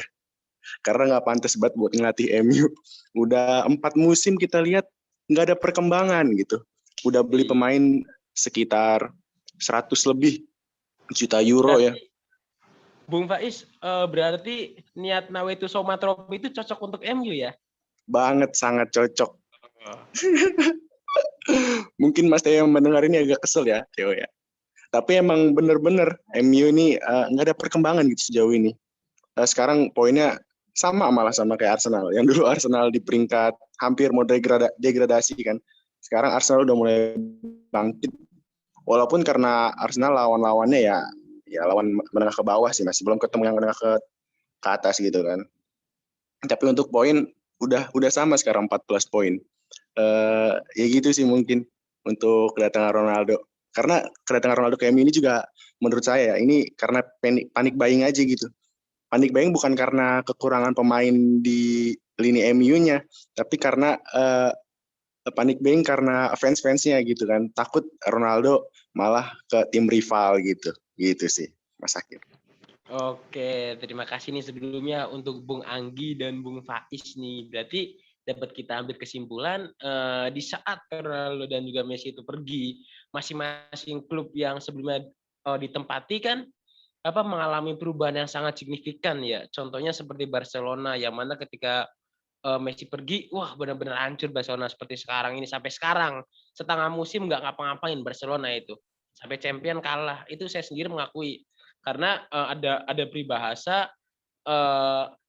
Karena nggak pantas banget buat ngelatih MU. Udah 4 musim kita lihat nggak ada perkembangan gitu. Udah beli pemain sekitar 100 lebih juta euro ya. Bung Faiz, berarti niat Nawetu Soma Tropi itu cocok untuk MU ya? Banget, sangat cocok. Mungkin Mas Theo yang mendengar ini agak kesel ya, Theo ya. Tapi emang bener-bener MU ini nggak ada perkembangan gitu sejauh ini. Sekarang poinnya sama malah sama kayak Arsenal. Yang dulu Arsenal di peringkat hampir mau degradasi kan. Sekarang Arsenal udah mulai bangkit. Walaupun karena Arsenal lawan-lawannya ya lawan menengah ke bawah sih, masih belum ketemu yang menengah ke atas gitu kan. Tapi untuk poin udah sama sekarang 14 poin. Ya gitu sih mungkin untuk kedatangan Ronaldo. Karena kedatangan Ronaldo ke MU ini juga menurut saya ya, ini karena panik buying aja gitu. Panik buying bukan karena kekurangan pemain di lini MU-nya, tapi karena panik buying karena fans-fansnya gitu kan. Takut Ronaldo malah ke tim rival gitu. Gitu sih, Mas Akir. Oke, terima kasih nih sebelumnya untuk Bung Anggi dan Bung Faiz nih. Berarti dapat kita ambil kesimpulan di saat Ronaldo dan juga Messi itu pergi, masing-masing klub yang sebelumnya ditempati kan mengalami perubahan yang sangat signifikan ya. Contohnya seperti Barcelona yang mana ketika Messi pergi, wah benar-benar hancur Barcelona seperti sekarang ini. Sampai sekarang setengah musim nggak ngapa-ngapain Barcelona itu. Sampai champion kalah. Itu saya sendiri mengakui. Karena ada peribahasa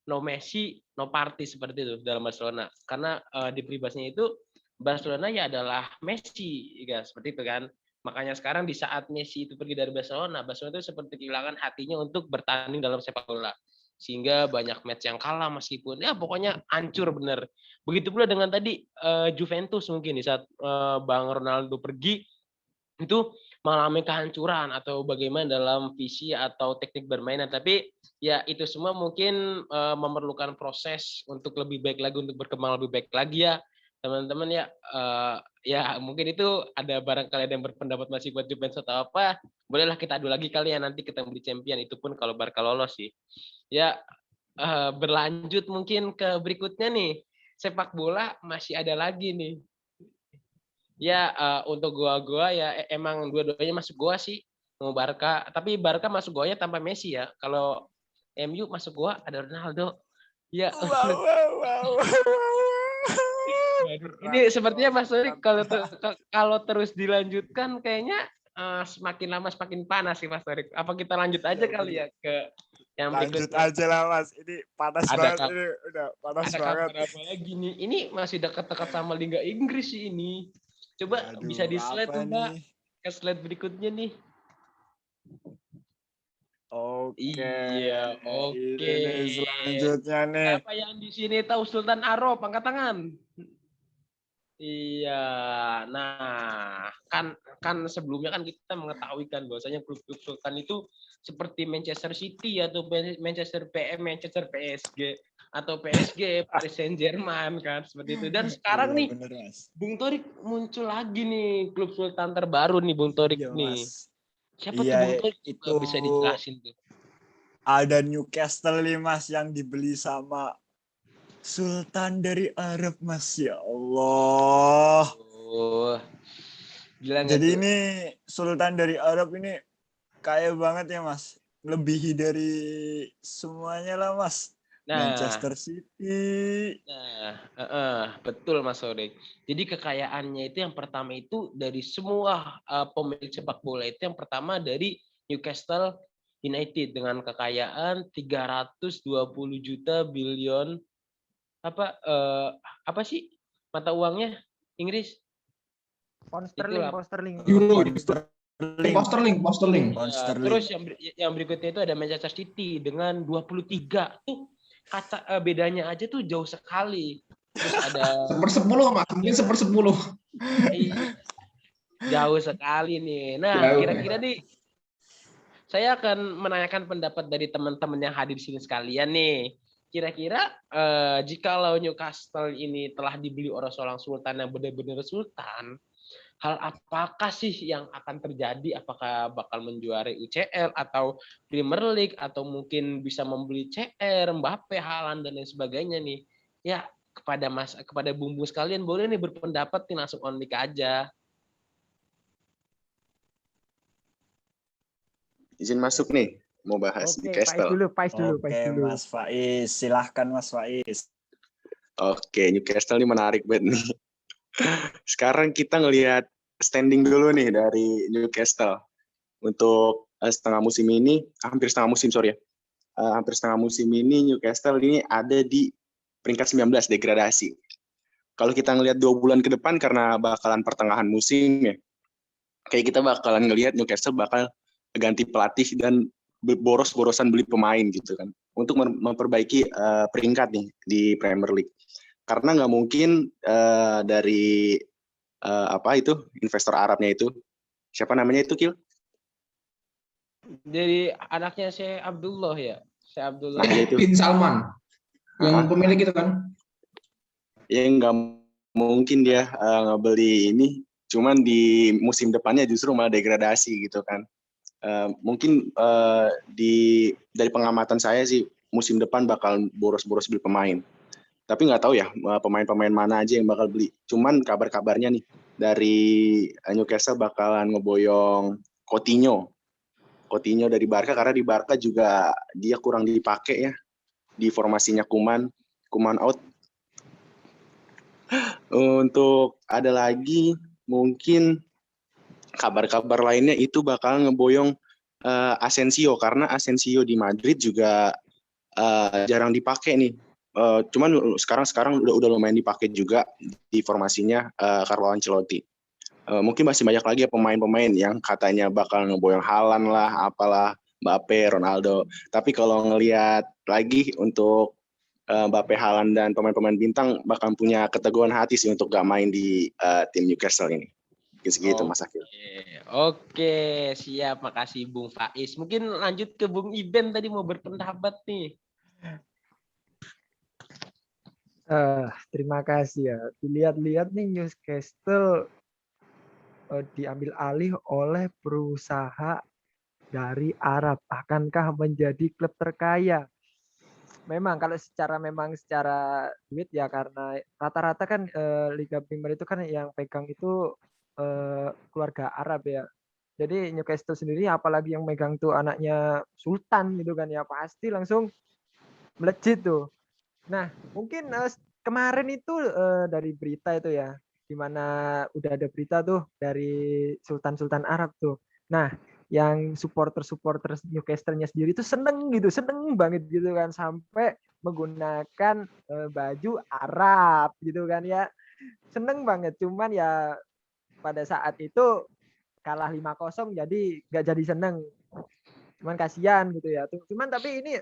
no Messi, no party seperti itu dalam Barcelona. Karena di peribahasanya itu Barcelona ya adalah Messi, ya seperti itu kan. Makanya sekarang di saat Messi itu pergi dari Barcelona, Barcelona itu seperti kehilangan hatinya untuk bertanding dalam sepak bola. Sehingga banyak match yang kalah meskipun ya pokoknya hancur bener. Begitu pula dengan tadi Juventus mungkin di saat Bang Ronaldo pergi itu mengalami kehancuran atau bagaimana dalam visi atau teknik bermainan. Tapi ya itu semua mungkin memerlukan proses untuk lebih baik lagi, untuk berkembang lebih baik lagi ya teman-teman ya. Ya mungkin itu ada barangkali ada yang berpendapat masih buat Juventus atau apa, bolehlah kita adu lagi kali ya nanti kita beli champion, itu pun kalau Barca lolos sih ya. Berlanjut mungkin ke berikutnya nih, sepak bola masih ada lagi nih ya. Untuk gua ya emang dua-duanya masuk gua sih, mau Barca, tapi Barca masuk goanya tanpa Messi ya. Kalau MU masuk gua ada Ronaldo ya. Ini sepertinya Mas Tori kalau terus dilanjutkan kayaknya semakin lama semakin panas sih Mas Tori. Apa kita lanjut aja kali ya ke yang Lanjut berikutnya? aja lah Mas, ini panas banget, ini udah panas Ada banget. kabar apa lagi nih? Ini masih dekat-dekat sama Liga Inggris sih ini. Coba Aduh, bisa di slide apa tuh Mbak, nih? ke slide berikutnya nih. Oke. Iya, oke. Ini nih selanjutnya nih. Siapa yang di sini tahu Sultan Arab? Angkat tangan. Iya, nah kan sebelumnya kan kita mengetahui kan bahwasanya klub-klub Sultan itu seperti Manchester City atau Manchester PM, Manchester PSG atau PSG, Paris Saint-Germain kan seperti itu. Dan sekarang Iya, nih bener, Mas. Bung Torik muncul lagi nih klub Sultan terbaru nih Bung Torik Iya, nih. Mas. Siapa Iya, tuh Bung Torik? itu Bisa dijelasin tuh. ada Newcastle nih Mas yang dibeli sama Sultan dari Arab Mas, ya Allah. Oh, gila nggak Jadi tuh? ini Sultan dari Arab ini kaya banget ya Mas. Lebihi dari semuanya lah Mas. Nah, Manchester City. betul Mas Sodik. Jadi kekayaannya itu yang pertama itu dari semua pemilik sepak bola itu yang pertama dari Newcastle United dengan kekayaan 320 juta billion apa sih mata uangnya Inggris? Pound Itulah. sterling. Euro, pound sterling. Ya, terus yang berikutnya itu ada Manchester City dengan 23 tuh bedanya aja tuh jauh sekali. Terus ada 1/10 Mas, mungkin 1/10. Jauh sekali nih. Nah, kira-kira nih saya akan menanyakan pendapat dari teman-teman yang hadir di sini sekalian nih. Kira-kira jikalau Newcastle ini telah dibeli oleh seorang sultan yang benar-benar sultan, hal apakah sih yang akan terjadi? Apakah bakal menjuarai UCL atau Premier League atau mungkin bisa membeli CR, Mbappe, Haaland dan lain sebagainya nih? Ya, kepada bumbu sekalian boleh nih berpendapat nih, langsung on mic aja. Izin masuk nih, mau bahas Newcastle. Faiz dulu. Mas Faiz, silahkan Mas Faiz. Oke, Newcastle ini menarik banget nih. Sekarang kita ngelihat standing dulu nih dari Newcastle untuk hampir setengah musim ini Newcastle ini ada di peringkat 19 degradasi. Kalau kita ngelihat 2 bulan ke depan karena bakalan pertengahan musim ya, kayak kita bakalan ngelihat Newcastle bakal ganti pelatih dan boros-borosan beli pemain gitu kan untuk memperbaiki peringkat nih di Premier League. Karena nggak mungkin dari investor Arabnya itu, siapa namanya itu Kil? Dari anaknya Syekh Abdullah ya, Syekh Abdullah. Nah, itu. Bin Salman yang pemilik itu kan? Ya nggak mungkin dia ngebeli ini, cuman di musim depannya justru malah degradasi gitu kan. Mungkin dari pengamatan saya sih musim depan bakal boros-boros beli pemain. Tapi nggak tahu ya pemain-pemain mana aja yang bakal beli. Cuman kabar-kabarnya nih dari Newcastle bakalan ngeboyong Coutinho dari Barca karena di Barca juga dia kurang dipakai ya di formasinya Koeman out. Untuk ada lagi mungkin kabar-kabar lainnya itu bakal ngeboyong Asensio karena Asensio di Madrid juga jarang dipakai nih. Cuman sekarang udah lumayan dipakai juga di formasinya Carlo Ancelotti. Mungkin masih banyak lagi ya pemain-pemain yang katanya bakal ngeboyong Haaland lah, apalah, Mbappe, Ronaldo. Tapi kalau ngelihat lagi untuk Mbappe, Haaland dan pemain-pemain bintang bakal punya keteguhan hati sih untuk gak main di tim Newcastle ini. Segitu Mas Akil. Oke, siap. Makasih Bung Faiz. Mungkin lanjut ke Bung Iben tadi mau berpendapat nih. Terima kasih ya. Dilihat-lihat nih Newcastle diambil alih oleh perusahaan dari Arab. Akankah menjadi klub terkaya? Memang kalau memang secara duit ya, karena rata-rata kan Liga Premier itu kan yang pegang itu keluarga Arab ya. Jadi Newcastle sendiri apalagi yang megang tuh anaknya Sultan gitu kan ya, pasti langsung melejit tuh. Nah, mungkin kemarin itu dari berita itu ya, di mana udah ada berita tuh dari Sultan-Sultan Arab tuh. Nah, yang supporter Newcastle-nya sendiri tuh seneng banget gitu kan, sampai menggunakan baju Arab gitu kan ya. Seneng banget, cuman ya pada saat itu kalah 5-0 jadi nggak jadi seneng. Cuman kasihan gitu ya. Cuman tapi ini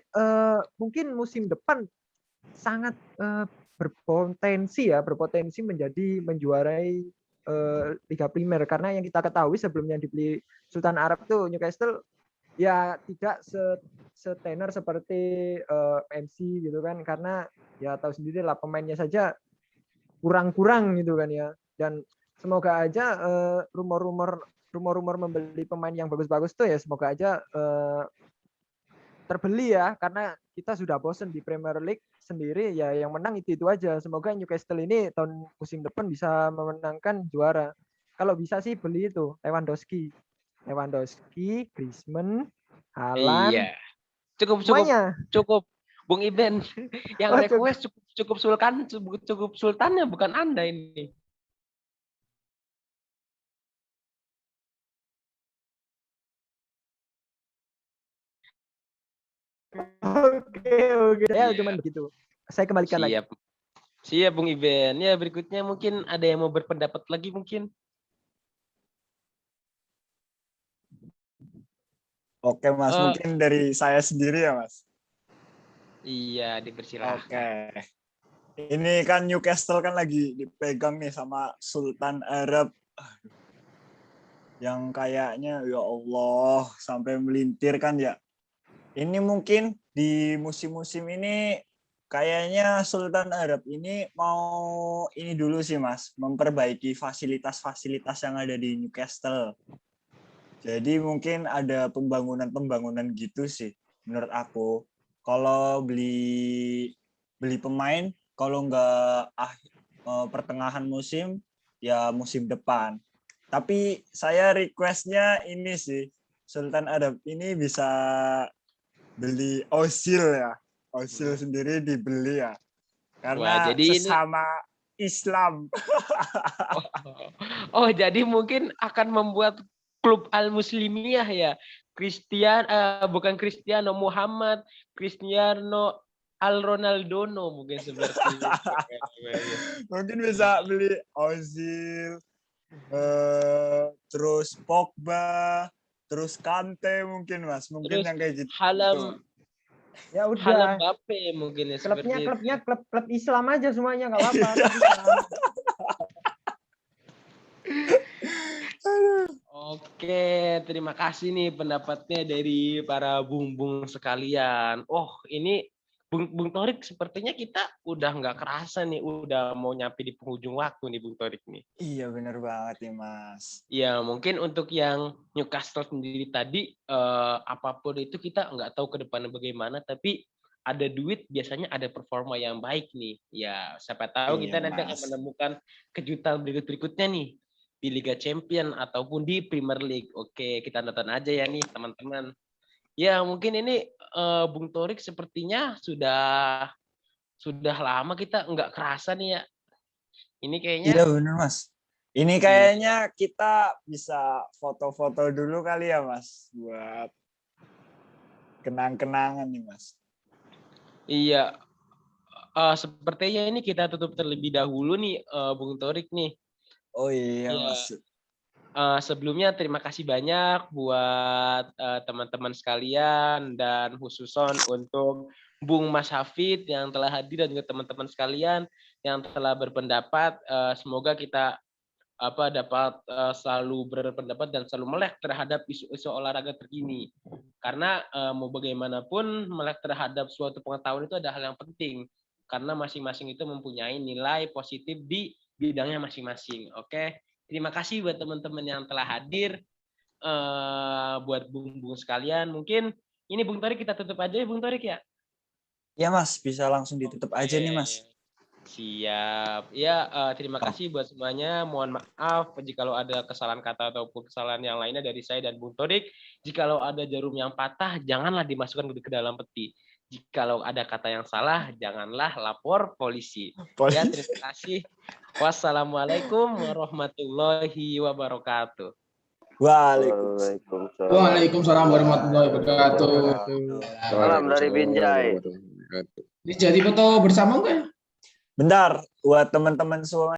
mungkin musim depan sangat berpotensi menjuarai Liga Primer, karena yang kita ketahui sebelumnya dibeli Sultan Arab tuh Newcastle ya tidak setenar seperti MC gitu kan, karena ya tahu sendiri lah pemainnya saja kurang gitu kan ya. Dan semoga aja rumor-rumor membeli pemain yang bagus-bagus tuh ya semoga aja terbeli ya, karena kita sudah bosen di Premier League sendiri ya, yang menang itu aja. Semoga Newcastle ini tahun musim depan bisa memenangkan juara. Kalau bisa sih beli itu Lewandowski, Griezmann, Haaland, Iya. Cukup. Bung Iben yang request cukup Sultannya bukan Anda ini. Oke. Ya cuman begitu. Saya kembalikan lagi. Siap Bung Iben. Ya berikutnya mungkin ada yang mau berpendapat lagi mungkin. Oke Mas, mungkin dari saya sendiri ya Mas. Iya, dipersilahkan. Oke. Ini kan Newcastle kan lagi dipegang nih sama Sultan Arab. Yang kayaknya ya Allah sampai melintir kan ya. Ini mungkin di musim-musim ini kayaknya Sultan Arab ini mau ini dulu sih Mas, memperbaiki fasilitas-fasilitas yang ada di Newcastle. Jadi mungkin ada pembangunan gitu sih menurut aku. Kalau beli pemain, kalau nggak pertengahan musim, ya musim depan. Tapi saya requestnya ini sih, Sultan Arab ini bisa beli Ozil ya. Ozil sendiri dibeli ya. Karena jadi sesama Islam. Oh, jadi mungkin akan membuat klub Al-Muslimiyah ya. Bukan Cristiano Muhammad, Cristiano Al-Ronaldono mungkin seperti itu. Mungkin bisa beli Ozil, terus Pogba, terus Kante mungkin Mas. Mungkin terus yang kayak gitu. Ya udah. Halam Mbappe mungkin ya. Klubnya klub Islam aja semuanya nggak apa-apa. Oke, terima kasih nih pendapatnya dari para bung-bung sekalian. Oh, ini Bung Torik sepertinya kita udah nggak kerasa nih, udah mau nyampe di penghujung waktu nih Bung Torik nih. Iya benar banget nih Mas. Ya mungkin untuk yang Newcastle sendiri tadi, apapun itu kita nggak tahu ke depannya bagaimana, tapi ada duit biasanya ada performa yang baik nih. Ya siapa tahu kita nanti akan menemukan kejutan berikutnya nih di Liga Champion ataupun di Premier League. Oke, kita nonton aja ya nih teman-teman. Ya mungkin ini Bung Torik sepertinya sudah lama kita nggak kerasa nih ya. Ini kayaknya. Iya benar Mas. Ini kayaknya kita bisa foto-foto dulu kali ya Mas, buat kenang-kenangan nih Mas. Iya. sepertinya ini kita tutup terlebih dahulu nih, Bung Torik nih. Oh iya, Iya. Mas. Sebelumnya terima kasih banyak buat teman-teman sekalian dan khususon untuk Bung Mas Hafid yang telah hadir dan juga teman-teman sekalian yang telah berpendapat. Semoga kita dapat selalu berpendapat dan selalu melek terhadap isu-isu olahraga terkini. Karena mau bagaimanapun melek terhadap suatu pengetahuan itu adalah hal yang penting. Karena masing-masing itu mempunyai nilai positif di bidangnya masing-masing. Oke, terima kasih buat teman-teman yang telah hadir. Buat bung-bung sekalian, mungkin ini Bung Torik kita tutup aja ya Bung Torik ya. Ya Mas, bisa langsung ditutup aja nih Mas. Siap. Ya, terima kasih buat semuanya. Mohon maaf jikalau ada kesalahan kata ataupun kesalahan yang lainnya dari saya dan Bung Torik. Jikalau ada jarum yang patah, janganlah dimasukkan ke dalam peti. Jikalau ada kata yang salah, janganlah lapor polisi. Ya, terima kasih. Wassalamualaikum warahmatullahi wabarakatuh. Waalaikumsalam. Waalaikumsalam warahmatullahi wabarakatuh. Salam dari Binjai. Ini jadi foto bersama enggak? Bentar, buat teman-teman semua